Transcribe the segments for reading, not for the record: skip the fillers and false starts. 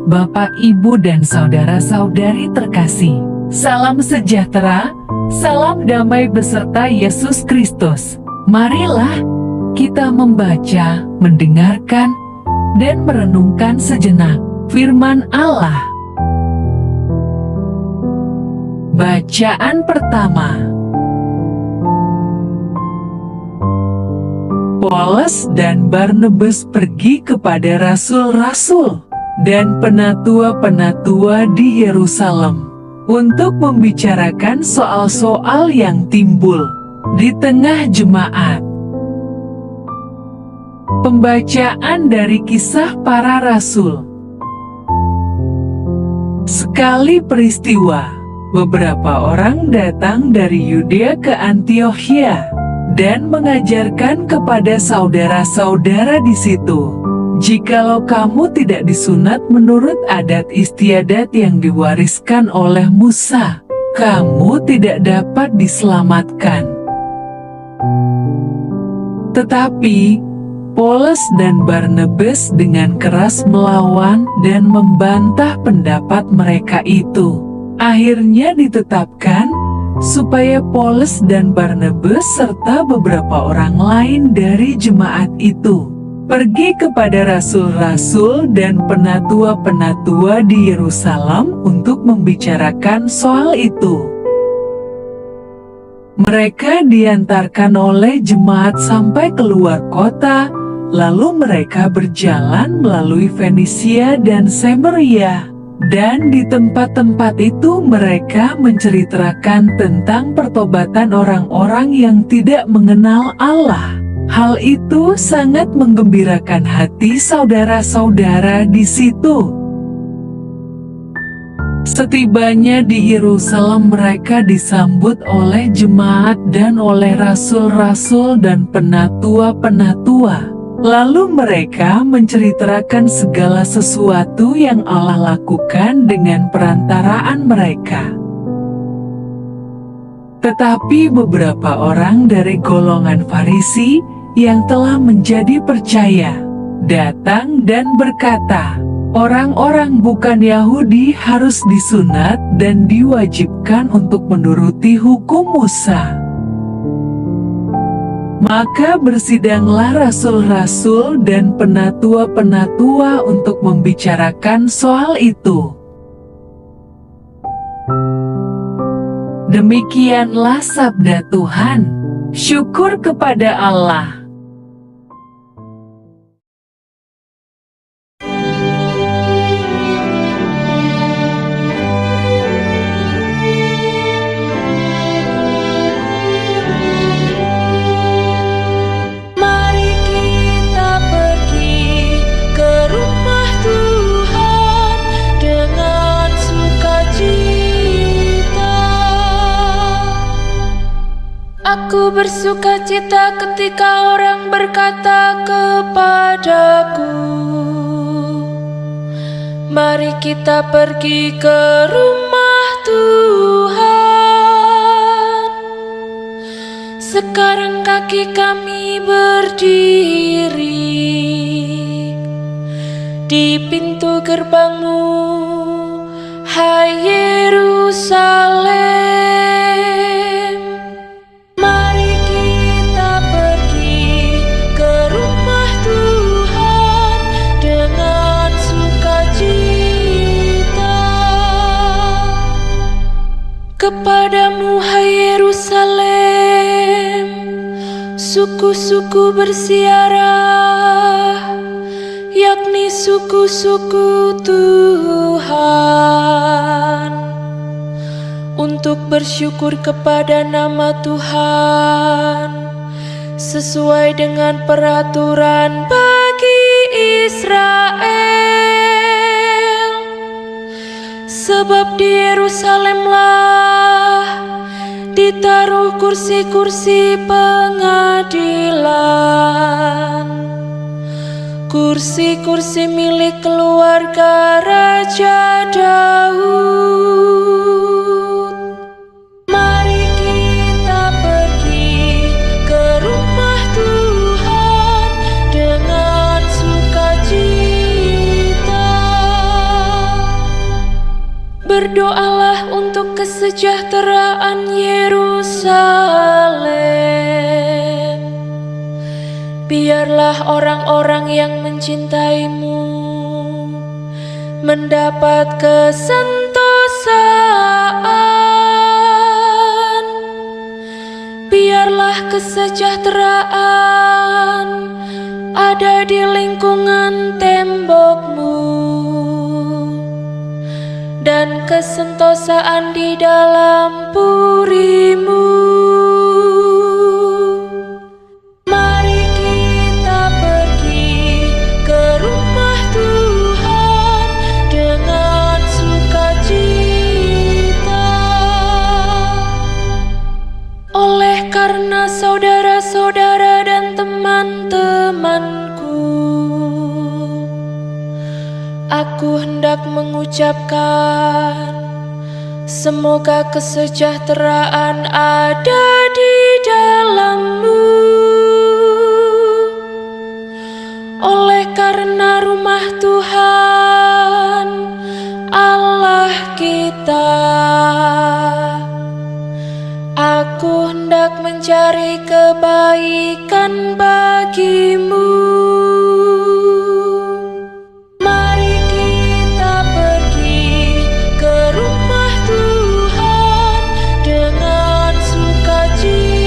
Bapak, Ibu, dan saudara-saudari terkasih. Salam sejahtera, salam damai beserta Yesus Kristus. Marilah kita membaca, mendengarkan, dan merenungkan sejenak firman Allah. Bacaan pertama. Paulus dan Barnabas pergi kepada rasul-rasul dan penatua-penatua di Yerusalem untuk membicarakan soal-soal yang timbul di tengah jemaat. Pembacaan dari Kisah Para Rasul. Sekali peristiwa, beberapa orang datang dari Yudea ke Antiokhia dan mengajarkan kepada saudara-saudara di situ, "Jikalau kamu tidak disunat menurut adat istiadat yang diwariskan oleh Musa, kamu tidak dapat diselamatkan." Tetapi Paulus dan Barnabas dengan keras melawan dan membantah pendapat mereka itu. Akhirnya ditetapkan supaya Paulus dan Barnabas serta beberapa orang lain dari jemaat itu pergi kepada rasul-rasul dan penatua-penatua di Yerusalem untuk membicarakan soal itu. Mereka diantarkan oleh jemaat sampai keluar kota, lalu mereka berjalan melalui Fenisia dan Samaria. Dan di tempat-tempat itu mereka menceritakan tentang pertobatan orang-orang yang tidak mengenal Allah. Hal itu sangat menggembirakan hati saudara-saudara di situ. Setibanya di Yerusalem, mereka disambut oleh jemaat dan oleh rasul-rasul dan penatua-penatua. Lalu mereka menceritakan segala sesuatu yang Allah lakukan dengan perantaraan mereka. Tetapi beberapa orang dari golongan Farisi yang telah menjadi percaya datang dan berkata, "Orang-orang bukan Yahudi harus disunat dan diwajibkan untuk menuruti hukum Musa." Maka bersidanglah rasul-rasul dan penatua-penatua untuk membicarakan soal itu. Demikianlah sabda Tuhan. Syukur kepada Allah. Aku bersuka cita ketika orang berkata kepadaku, "Mari kita pergi ke rumah Tuhan." Sekarang kaki kami berdiri di pintu gerbangmu, hai Yerusalem. Kepadamu, hai Yerusalem, suku-suku bersiarah, yakni suku-suku Tuhan, untuk bersyukur kepada nama Tuhan, sesuai dengan peraturan bagi Israel. Sebab di Yerusalemlah ditaruh kursi-kursi pengadilan, kursi-kursi milik keluarga Raja Daud. Mari kita pergi ke rumah Tuhan dengan sukacita. Berdoalah untuk kesejahteraan Yerusalem. Biarlah orang-orang yang mencintaimu mendapat kesentosaan. Biarlah kesejahteraan ada di lingkungan tembokmu, dan kesentosaan di dalam purimu. Mari kita pergi ke rumah Tuhan dengan sukacita. Oleh karena saudara-saudara dan teman-temanku, aku hendak mengucapkan, semoga kesejahteraan ada di dalammu. Oleh karena rumah Tuhan Allah kita, aku hendak mencari kebaikan bagimu. Mari kita pergi ke rumah Tuhan dengan sukacita.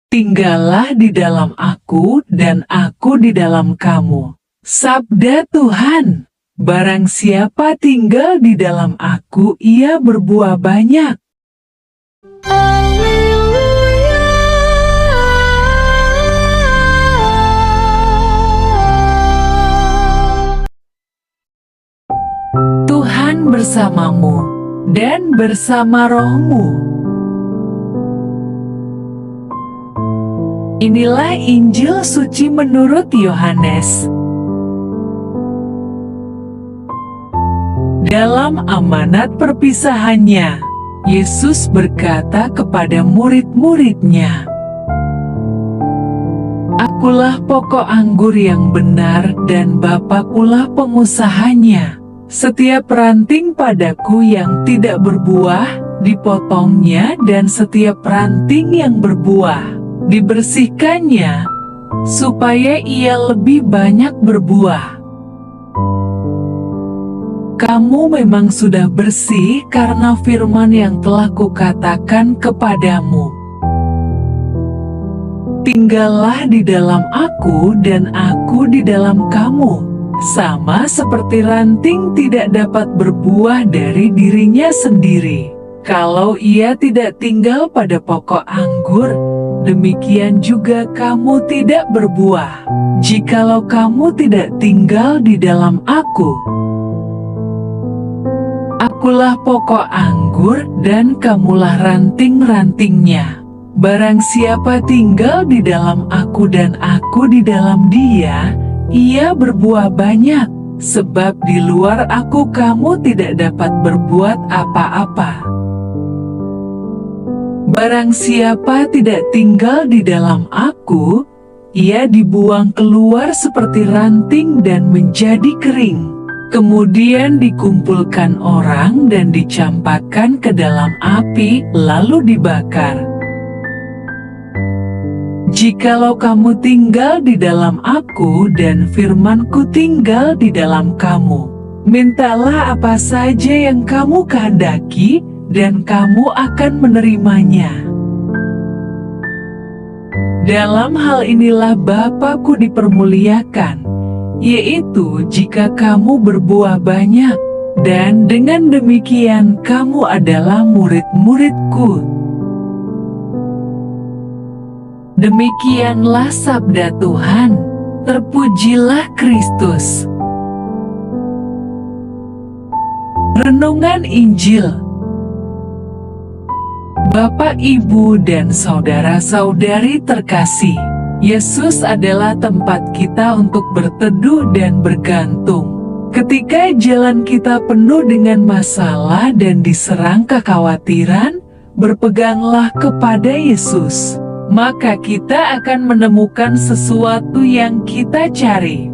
Tinggallah di dalam aku dan aku di dalam kamu. Sabda Tuhan, barang siapa tinggal di dalam aku, ia berbuah banyak. Tuhan bersamamu dan bersama rohmu. Inilah Injil suci menurut Yohanes. Dalam amanat perpisahannya, Yesus berkata kepada murid-muridnya, "Akulah pokok anggur yang benar dan Bapakulah pengusahanya. Setiap ranting padaku yang tidak berbuah, dipotongnya, dan setiap ranting yang berbuah, dibersihkannya, supaya ia lebih banyak berbuah." Kamu memang sudah bersih karena firman yang telah kukatakan kepadamu. Tinggallah di dalam aku dan aku di dalam kamu. Sama seperti ranting tidak dapat berbuah dari dirinya sendiri, kalau ia tidak tinggal pada pokok anggur, demikian juga kamu tidak berbuah, jikalau kamu tidak tinggal di dalam aku. Akulah pokok anggur dan kamulah ranting-rantingnya. Barang siapa tinggal di dalam aku dan aku di dalam dia, ia berbuah banyak, sebab di luar aku kamu tidak dapat berbuat apa-apa. Barang siapa tidak tinggal di dalam aku, ia dibuang keluar seperti ranting dan menjadi kering. Kemudian dikumpulkan orang dan dicampakkan ke dalam api, lalu dibakar. Jikalau kamu tinggal di dalam aku dan firman-Ku tinggal di dalam kamu, mintalah apa saja yang kamu kehendaki, dan kamu akan menerimanya. Dalam hal inilah Bapa-Ku dipermuliakan, yaitu jika kamu berbuah banyak, dan dengan demikian kamu adalah murid-murid-Ku. Demikianlah sabda Tuhan. Terpujilah Kristus. Renungan Injil. Bapak, Ibu, dan saudara-saudari terkasih, Yesus adalah tempat kita untuk berteduh dan bergantung. Ketika jalan kita penuh dengan masalah dan diserang kekhawatiran, berpeganglah kepada Yesus. Maka kita akan menemukan sesuatu yang kita cari.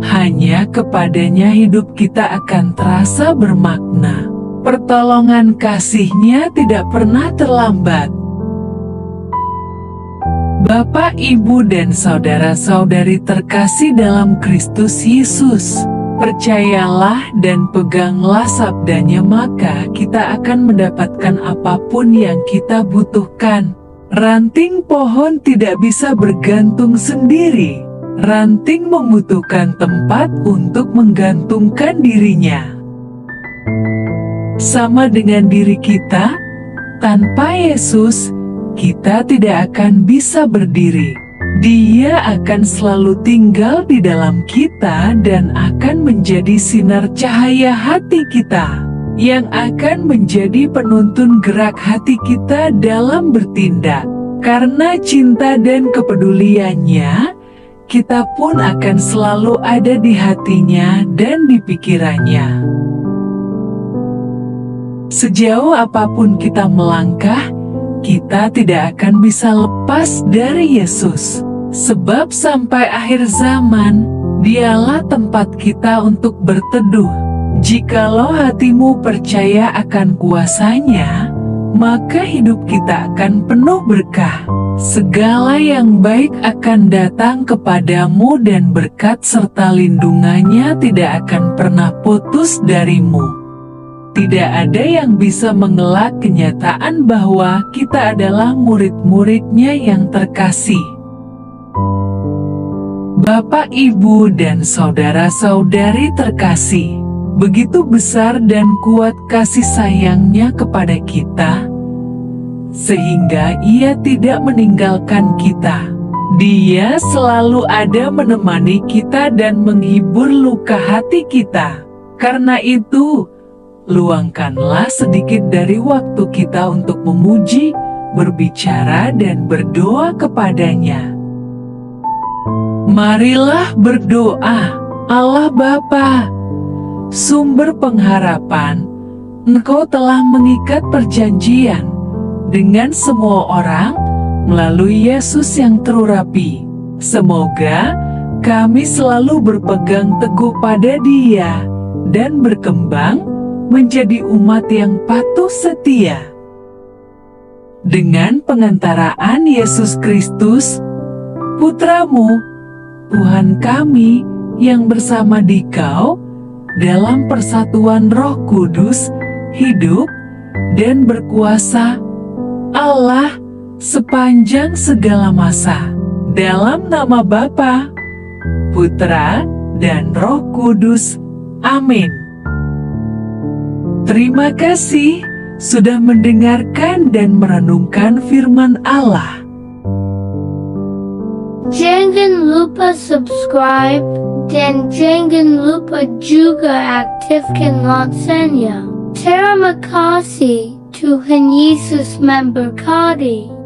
Hanya kepadanya hidup kita akan terasa bermakna. Pertolongan kasih-Nya tidak pernah terlambat. Bapak, Ibu, dan saudara-saudari terkasih dalam Kristus Yesus, percayalah dan peganglah sabdanya, maka kita akan mendapatkan apapun yang kita butuhkan. Ranting pohon tidak bisa bergantung sendiri. Ranting membutuhkan tempat untuk menggantungkan dirinya. Sama dengan diri kita, tanpa Yesus, kita tidak akan bisa berdiri. Dia akan selalu tinggal di dalam kita dan akan menjadi sinar cahaya hati kita, yang akan menjadi penuntun gerak hati kita dalam bertindak. Karena cinta dan kepeduliannya, kita pun akan selalu ada di hatinya dan di pikirannya. Sejauh apapun kita melangkah, kita tidak akan bisa lepas dari Yesus. Sebab sampai akhir zaman, Dialah tempat kita untuk berteduh. Jikalau hatimu percaya akan kuasa-Nya, maka hidup kita akan penuh berkah. Segala yang baik akan datang kepadamu dan berkat serta lindungannya tidak akan pernah putus darimu. Tidak ada yang bisa mengelak kenyataan bahwa kita adalah murid-murid-Nya yang terkasih. Bapak, Ibu, dan saudara-saudari terkasih, begitu besar dan kuat kasih sayang-Nya kepada kita, sehingga Ia tidak meninggalkan kita. Dia selalu ada menemani kita dan menghibur luka hati kita. Karena itu, luangkanlah sedikit dari waktu kita untuk memuji, berbicara, dan berdoa kepadanya. Marilah berdoa. Allah Bapa, sumber pengharapan, Engkau telah mengikat perjanjian dengan semua orang melalui Yesus yang terurapi. Semoga kami selalu berpegang teguh pada Dia dan berkembang menjadi umat yang patuh setia. Dengan pengantaraan Yesus Kristus, Putra-Mu, Tuhan kami, yang bersama Dikau, dalam persatuan Roh Kudus, hidup dan berkuasa, Allah, sepanjang segala masa. Dalam nama Bapa, Putra, dan Roh Kudus. Amin. Terima kasih sudah mendengarkan dan merenungkan firman Allah. Jangan lupa subscribe dan jangan lupa juga aktifkan loncengnya. Terima kasih, Tuhan Yesus memberkati.